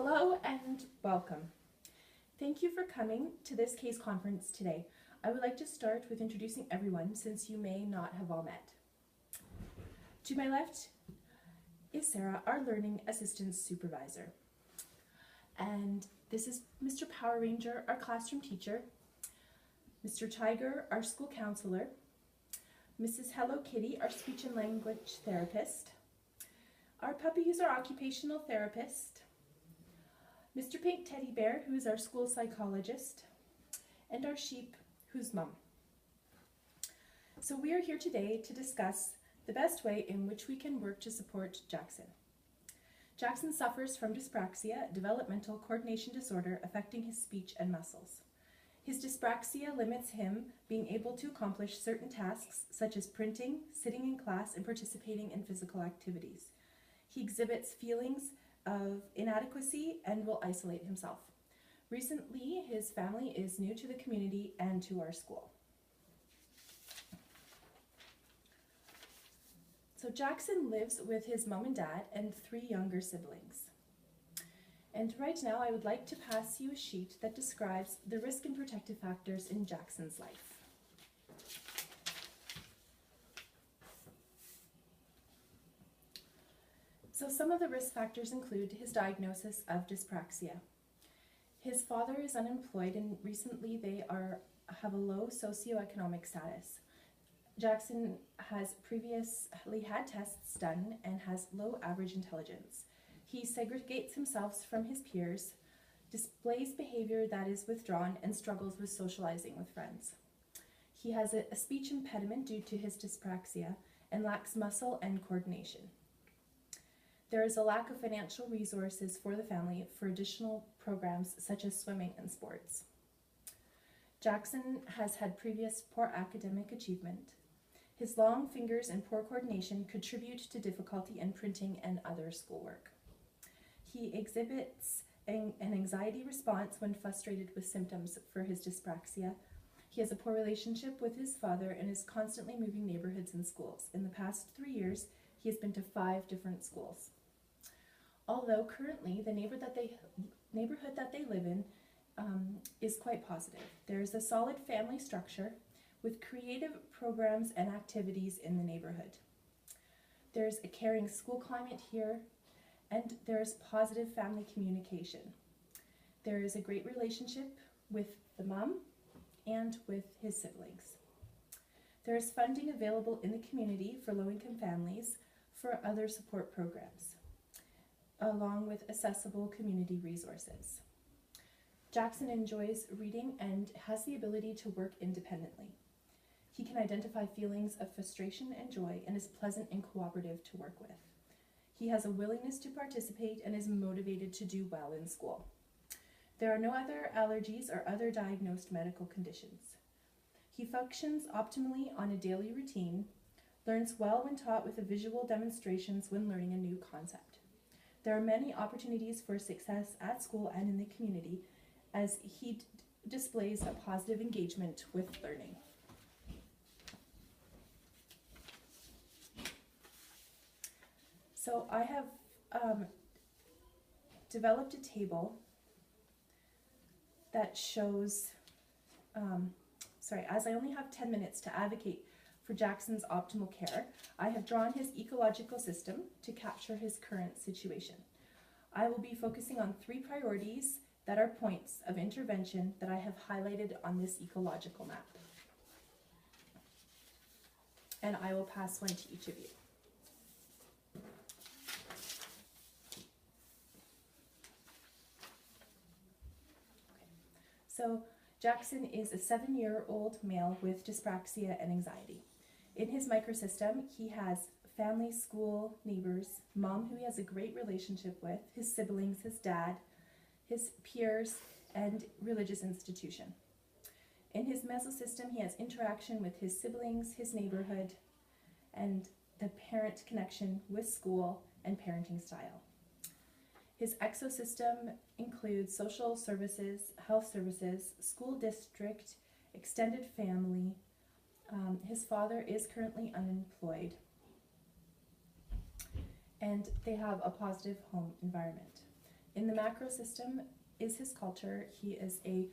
Hello and welcome. Thank you for coming to this case conference today. I would like to start with introducing everyone since you may not have all met. To my left is Sarah, our Learning Assistance Supervisor. And this is Mr. Power Ranger, our classroom teacher, Mr. Tiger, our school counselor, Mrs. Hello Kitty, our speech and language therapist, our puppy who's our occupational therapist, Mr. Pink Teddy Bear, who is our school psychologist, and our sheep, who's Mum. So we are here today to discuss the best way in which we can work to support Jackson. Jackson suffers from dyspraxia, a developmental coordination disorder affecting his speech and muscles. His dyspraxia limits him being able to accomplish certain tasks such as printing, sitting in class, and participating in physical activities. He exhibits feelings of inadequacy and will isolate himself. Recently, his family is new to the community and to our school. So Jackson lives with his mom and dad and 3 younger siblings. And right now I would like to pass you a sheet that describes the risk and protective factors in Jackson's life. So some of the risk factors include his diagnosis of dyspraxia. His father is unemployed and recently they have a low socioeconomic status. Jackson has previously had tests done and has low average intelligence. He segregates himself from his peers, displays behavior that is withdrawn, and struggles with socializing with friends. He has a speech impediment due to his dyspraxia and lacks muscle and coordination. There is a lack of financial resources for the family for additional programs such as swimming and sports. Jackson has had previous poor academic achievement. His long fingers and poor coordination contribute to difficulty in printing and other schoolwork. He exhibits an anxiety response when frustrated with symptoms for his dyspraxia. He has a poor relationship with his father and is constantly moving neighborhoods and schools. In the past 3 years, he has been to 5 different schools. Although currently the neighborhood that they live in is quite positive. There is a solid family structure with creative programs and activities in the neighborhood. There's a caring school climate here, and there's positive family communication. There is a great relationship with the mom and with his siblings. There is funding available in the community for low-income families for other support programs, along with accessible community resources. Jackson enjoys reading and has the ability to work independently. He can identify feelings of frustration and joy and is pleasant and cooperative to work with. He has a willingness to participate and is motivated to do well in school. There are no other allergies or other diagnosed medical conditions. He functions optimally on a daily routine, learns well when taught with the visual demonstrations when learning a new concept. There are many opportunities for success at school and in the community as he displays a positive engagement with learning. So I have developed a table that shows, as I only have 10 minutes to advocate for Jackson's optimal care, I have drawn his ecological system to capture his current situation. I will be focusing on 3 priorities that are points of intervention that I have highlighted on this ecological map. And I will pass one to each of you. So Jackson is a 7-year-old male with dyspraxia and anxiety. In his microsystem, he has family, school, neighbors, mom who he has a great relationship with, his siblings, his dad, his peers, and religious institution. In his mesosystem, he has interaction with his siblings, his neighborhood, and the parent connection with school and parenting style. His exosystem includes social services, health services, school district, extended family. His father is currently unemployed, and they have a positive home environment. In the macro system is his culture. He is a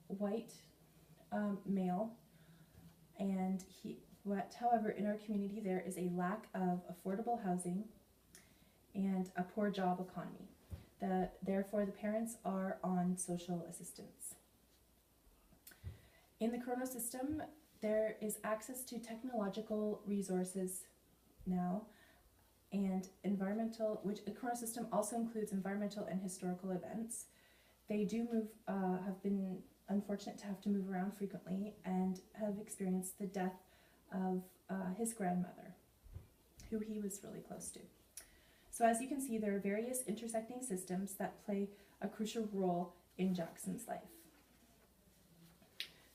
white male, and however, in our community there is a lack of affordable housing and a poor job economy. Therefore, the parents are on social assistance. In the chronosystem, there is access to technological resources now, and which the chronosystem also includes environmental and historical events. They do have been unfortunate to have to move around frequently and have experienced the death of his grandmother, who he was really close to. So as you can see, there are various intersecting systems that play a crucial role in Jackson's life.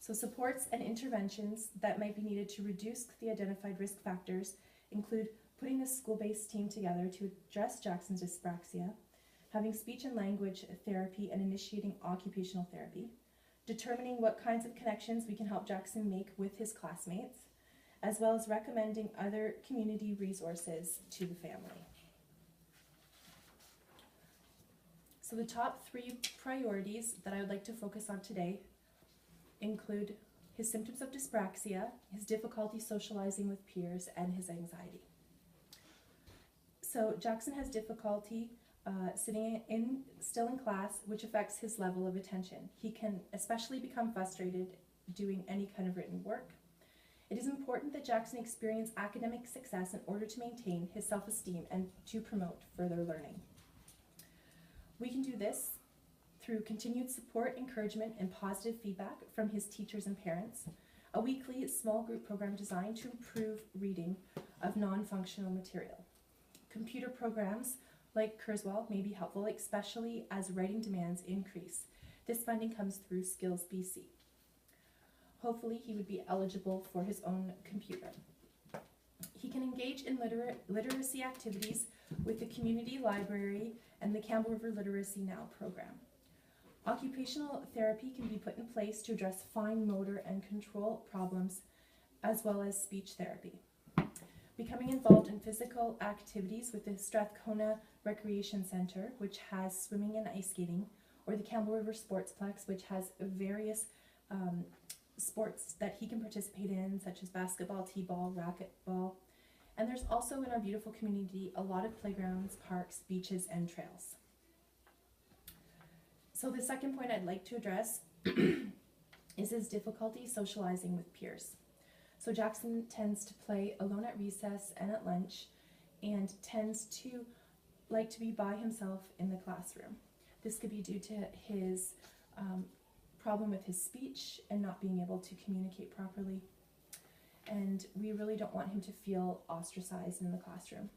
So supports and interventions that might be needed to reduce the identified risk factors include putting a school-based team together to address Jackson's dyspraxia, having speech and language therapy and initiating occupational therapy, determining what kinds of connections we can help Jackson make with his classmates, as well as recommending other community resources to the family. So the top 3 priorities that I would like to focus on today include his symptoms of dyspraxia, his difficulty socializing with peers, and his anxiety. So Jackson has difficulty sitting still in class, which affects his level of attention. He can especially become frustrated doing any kind of written work. It is important that Jackson experience academic success in order to maintain his self-esteem and to promote further learning. We can do this through continued support, encouragement, and positive feedback from his teachers and parents, a weekly small group program designed to improve reading of non-functional material. Computer programs like Kurzweil may be helpful, especially as writing demands increase. This funding comes through Skills BC. Hopefully he would be eligible for his own computer. He can engage in literacy activities with the community library and the Campbell River Literacy Now program. Occupational therapy can be put in place to address fine motor and control problems, as well as speech therapy. Becoming involved in physical activities with the Strathcona Recreation Centre, which has swimming and ice skating, or the Campbell River Sportsplex, which has various sports that he can participate in, such as basketball, t-ball, racquetball. And there's also in our beautiful community a lot of playgrounds, parks, beaches, and trails. So the second point I'd like to address is his difficulty socializing with peers. So Jackson tends to play alone at recess and at lunch, and tends to like to be by himself in the classroom. This could be due to his problem with his speech and not being able to communicate properly. And we really don't want him to feel ostracized in the classroom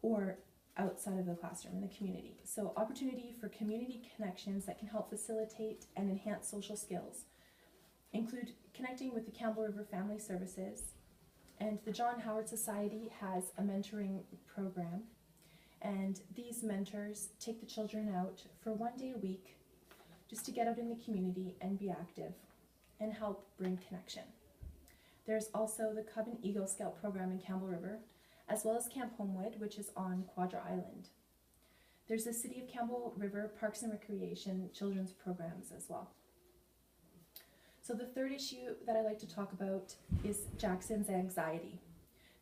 or outside of the classroom in the community. So opportunity for community connections that can help facilitate and enhance social skills include connecting with the Campbell River Family Services, and the John Howard Society has a mentoring program, and these mentors take the children out for 1 day a week just to get out in the community and be active and help bring connection. There's also the Cub and Eagle Scout program in Campbell River, as well as Camp Homewood, which is on Quadra Island. There's the City of Campbell River Parks and Recreation children's programs as well. So the third issue that I'd like to talk about is Jackson's anxiety.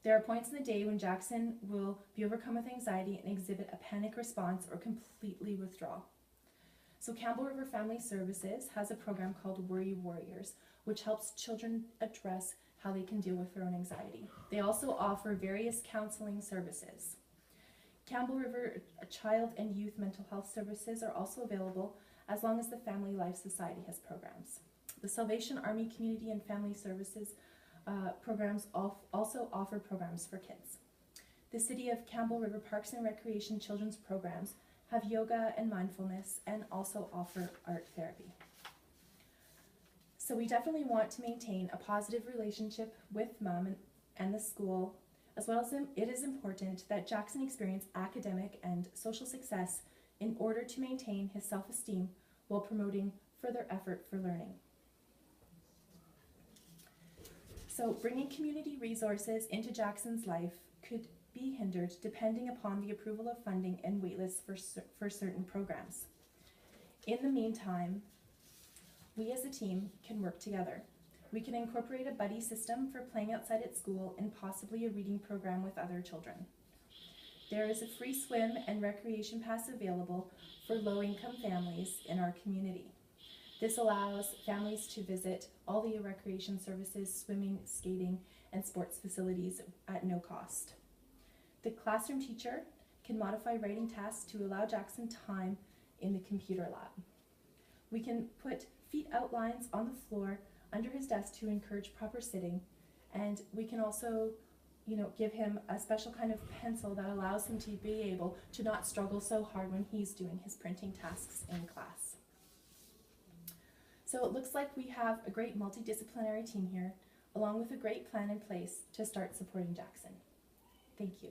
There are points in the day when Jackson will be overcome with anxiety and exhibit a panic response or completely withdraw. So Campbell River Family Services has a program called Worry Warriors, which helps children address how they can deal with their own anxiety. They also offer various counseling services. Campbell River Child and Youth Mental Health Services are also available, as long as the Family Life Society has programs. The Salvation Army Community and Family Services programs also offer programs for kids. The City of Campbell River Parks and Recreation children's programs have yoga and mindfulness, and also offer art therapy. So we definitely want to maintain a positive relationship with mom and the school, as well as it is important that Jackson experience academic and social success in order to maintain his self-esteem while promoting further effort for learning. So bringing community resources into Jackson's life could be hindered depending upon the approval of funding and waitlists for certain programs. In the meantime, we as a team can work together. We can incorporate a buddy system for playing outside at school and possibly a reading program with other children. There is a free swim and recreation pass available for low-income families in our community. This allows families to visit all the recreation services, swimming, skating, and sports facilities at no cost. The classroom teacher can modify writing tasks to allow Jackson time in the computer lab. We can put feet outlines on the floor under his desk to encourage proper sitting, and we can also give him a special kind of pencil that allows him to be able to not struggle so hard when he's doing his printing tasks in class. So it looks like we have a great multidisciplinary team here, along with a great plan in place to start supporting Jackson. Thank you.